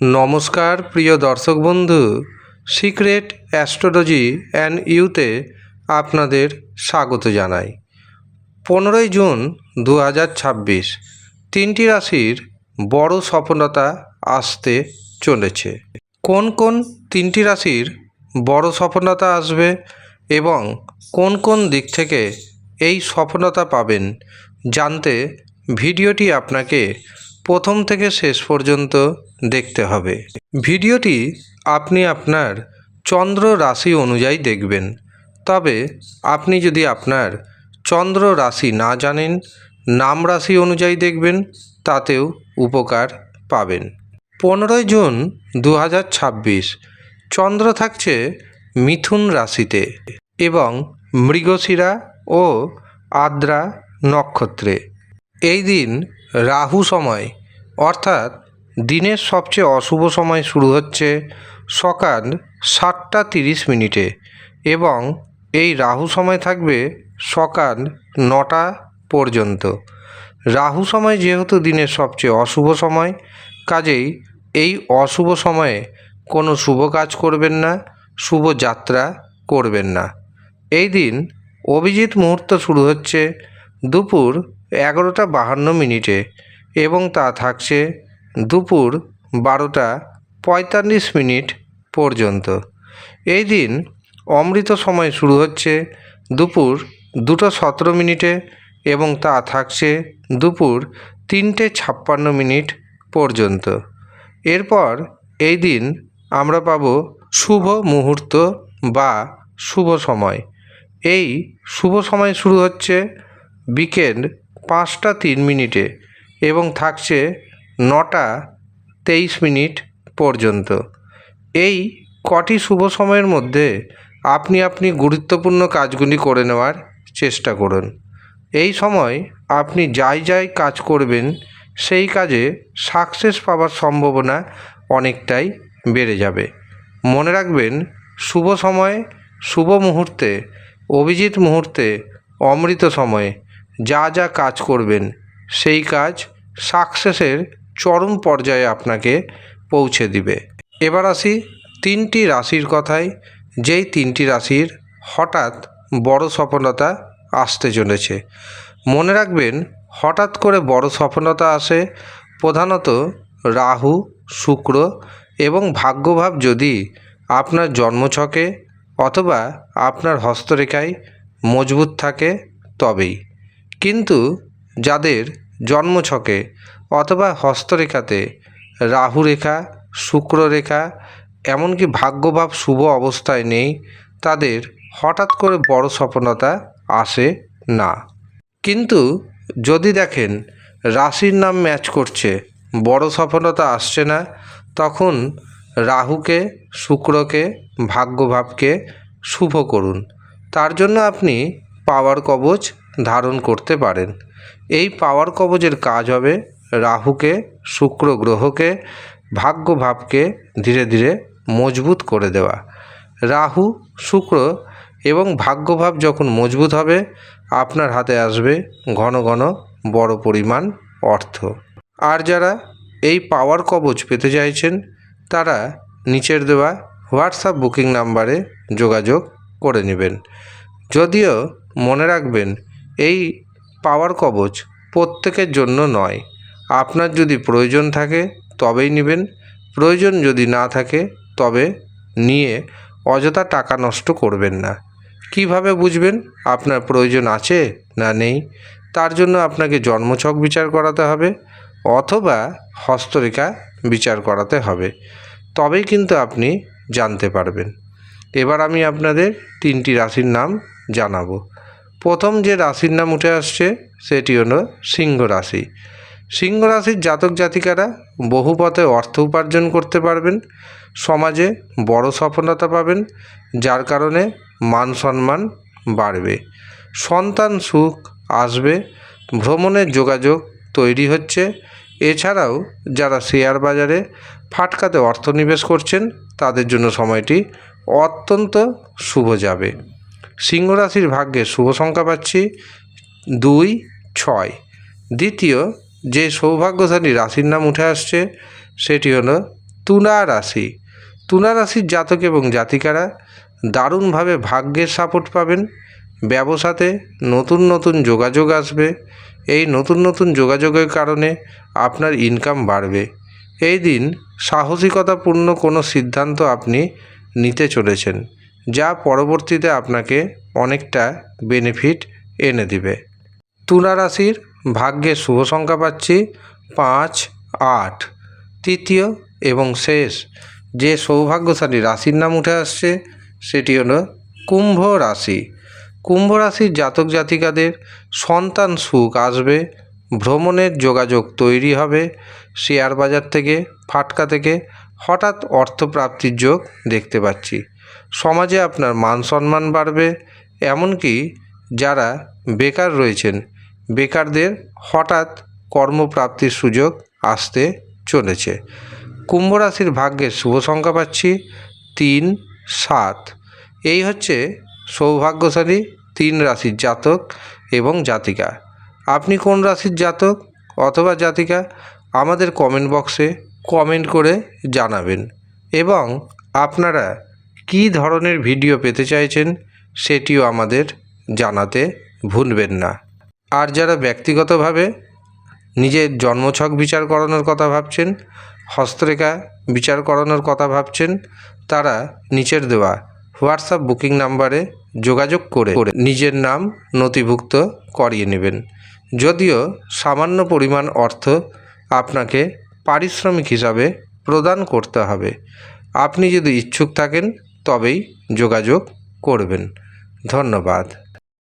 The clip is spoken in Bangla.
নমস্কার প্রিয় দর্শক বন্ধু, সিক্রেট অ্যাস্ট্রোলজি অ্যান্ড ইউতে আপনাদের স্বাগত জানাই। 15ই জুন 2026 তিনটি রাশির বড় সফলতা আসতে চলেছে। কোন কোন তিনটি রাশির বড় সফলতা আসবে এবং কোন কোন দিক থেকে এই সফলতা পাবেন জানতে ভিডিওটি আপনাকে প্রথম থেকে শেষ পর্যন্ত দেখতে হবে। ভিডিওটি আপনি আপনার চন্দ্র রাশি অনুযায়ী দেখবেন। তবে আপনি যদি আপনার চন্দ্র রাশি না জানেন, নাম রাশি অনুযায়ী দেখবেন, তাতেও উপকার পাবেন। 15ই জুন 2026 চন্দ্র থাকছে মিথুন রাশিতে এবং মৃগশিরা ও আদ্রা নক্ষত্রে। এই দিন রাহু সময় অর্থাৎ দিনের সবচেয়ে অশুভ সময় শুরু হচ্ছে সকাল 7টা 30 মিনিটে এবং এই রাহু সময় থাকবে সকাল 9টা পর্যন্ত। রাহু সময় যেহেতু দিনের সবচেয়ে অশুভ সময়, কাজেই এই অশুভ সময়ে কোনো শুভ কাজ করবেন না, শুভ যাত্রা করবেন না। এই দিন অভিজিৎ মুহূর্ত শুরু হচ্ছে দুপুর 11টা 52 মিনিটে এবং তা থাকছে দুপুর 12টা 45 মিনিট পর্যন্ত। এই দিন অমৃত সময় শুরু হচ্ছে দুপুর 2টা 17 মিনিটে এবং তা থাকছে দুপুর 3টে 56 মিনিট পর্যন্ত। এরপর এই দিন আমরা পাব শুভ মুহূর্ত বা শুভ সময়। এই শুভ সময় শুরু হচ্ছে বিকেল 5টা 3 মিনিটে এবং থাকছে 9টা 23 মিনিট পর্যন্ত। এই কটি শুভ সময়ের মধ্যে আপনি গুরুত্বপূর্ণ কাজগুলি করে নেওয়ার চেষ্টা করুন। এই সময় আপনি যাই কাজ করবেন সেই কাজে সাকসেস পাওয়ার সম্ভাবনা অনেকটাই বেড়ে যাবে। মনে রাখবেন, শুভ সময়ে, শুভ মুহূর্তে, অভিজিৎ মুহূর্তে, অমৃত সময়ে যা কাজ করবেন সেই কাজ সাকসেসের চরম পর্যায়ে আপনাকে পৌঁছে দিবে। এবার আসি তিনটি রাশির কথায়, যেই তিনটি রাশির হঠাৎ বড় সফলতা আসতে চলেছে। মনে রাখবেন, হঠাৎ করে বড় সফলতা আসে প্রধানত রাহু, শুক্র এবং ভাগ্যভাব যদি আপনার জন্মছকে অথবা আপনার হস্তরেখায় মজবুত থাকে তবেই। কিন্তু যাদের জন্মছকে অথবা হস্তরেখাতে রাহু রেখা, শুক্র রেখা, এমনকি ভাগ্যভাব শুভ অবস্থায় নেই, তাদের হঠাৎ করে বড় সফলতা আসে না। কিন্তু যদি দেখেন রাশির নাম ম্যাচ করছে, বড় সফলতা আসছে না, তখন রাহুকে, শুক্রকে, ভাগ্যভাবকে শুভ করুন। তার জন্য আপনি পাওয়ার কবচ ধারণ করতে পারেন। এই পাওয়ার কবচের কাজ হবে রাহুকে, শুক্র গ্রহকে, ভাগ্যভাবকে ধীরে ধীরে মজবুত করে দেওয়া। রাহু, শুক্র এবং ভাগ্যভাব যখন মজবুত হবে, আপনার হাতে আসবে ঘন ঘন বড় পরিমাণ অর্থ। আর যারা এই পাওয়ার কবচ পেতে চাইছেন, তারা নিচের দেওয়া হোয়াটসঅ্যাপ বুকিং নাম্বারে যোগাযোগ করে নেবেন। যদিও মনে রাখবেন, এই পাওয়ার কবচ প্রত্যেকের জন্য নয়। আপনার যদি প্রয়োজন থাকে তবেই নেবেন, প্রয়োজন যদি না থাকে তবে নিয়ে অযথা টাকা নষ্ট করবেন না। কিভাবে বুঝবেন আপনার প্রয়োজন আছে না নেই? তার জন্য আপনাকে জন্মছক বিচার করাতে হবে অথবা হস্তরেখা বিচার করাতে হবে, তবেই কিন্তু আপনি জানতে পারবেন। এবার আমি আপনাদের তিনটি রাশির নাম জানাবো। প্রথম যে রাশির নাম উঠে আসছে সেটি হলো সিংহ রাশি। সিংহ রাশির জাতক জাতিকারা বহু পথে অর্থ উপার্জন করতে পারবেন, সমাজে বড় সফলতা পাবেন, যার কারণে মান সম্মান বাড়বে, সন্তান সুখ আসবে, ভ্রমণের যোগাযোগ তৈরি হচ্ছে। এছাড়াও যারা শেয়ার বাজারে ফাটকাতে অর্থ নিবেশ করছেন, তাদের জন্য সময়টি অত্যন্ত শুভ যাবে। সিংহ রাশির ভাগ্যে শুভ সংখ্যা পাচ্ছি 2, 6। দ্বিতীয় যে সৌভাগ্যশালী রাশির নাম উঠে আসছে সেটি হলো তুলা রাশি। তুলা রাশির জাতক এবং জাতিকারা দারুণভাবে ভাগ্যের সাপোর্ট পাবেন। ব্যবসাতে নতুন নতুন যোগাযোগ আসবে। এই নতুন নতুন যোগাযোগের কারণে আপনার ইনকাম বাড়বে। এই দিন সাহসিকতাপূর্ণ কোনো সিদ্ধান্ত আপনি নিতে চলেছেন, যা পরবর্তীতে আপনাকে অনেকটা বেনিফিট এনে দিবে। তুলা রাশির ভাগ্যের শুভ সংখ্যা পাচ্ছি 5, 8। তৃতীয় এবং শেষ যে সৌভাগ্যশালী রাশির নাম উঠে আসছে সেটি হলো কুম্ভ রাশি। কুম্ভ রাশির জাতক জাতিকাদের সন্তান সুখ আসবে, ভ্রমণের যোগাযোগ তৈরি হবে, শেয়ার বাজার থেকে ফাটকা থেকে হঠাৎ অর্থপ্রাপ্তির যোগ দেখতে পাচ্ছি। সমাজে আপনার মান সম্মান বাড়বে। এমনকি যারা বেকার রয়েছেন, বেকারদের হঠাৎ কর্মপ্রাপ্তির সুযোগ আসতে চলেছে। কুম্ভ রাশির ভাগ্যের শুভ সংখ্যা পাচ্ছি 3, 7। এই হচ্ছে সৌভাগ্যশালী 3 রাশির জাতক এবং জাতিকা। আপনি কোন রাশির জাতক অথবা জাতিকা আমাদের কমেন্ট বক্সে কমেন্ট করে জানাবেন, এবং আপনারা কী ধরনের ভিডিও পেতে চাইছেন সেটিও আমাদের জানাতে ভুলবেন না। আর যারা ব্যক্তিগতভাবে নিজের জন্মছক বিচার করানোর কথা ভাবছেন, হস্তরেখা বিচার করানোর কথা ভাবছেন, তারা নিচের দেওয়া হোয়াটসঅ্যাপ বুকিং নাম্বারে যোগাযোগ করে নিজের নাম নথিভুক্ত করিয়ে নেবেন। যদিও সামান্য পরিমাণ অর্থ আপনাকে পারিশ্রমিক হিসাবে প্রদান করতে হবে। আপনি যদি ইচ্ছুক থাকেন তবেই যোগাযোগ করবেন। ধন্যবাদ।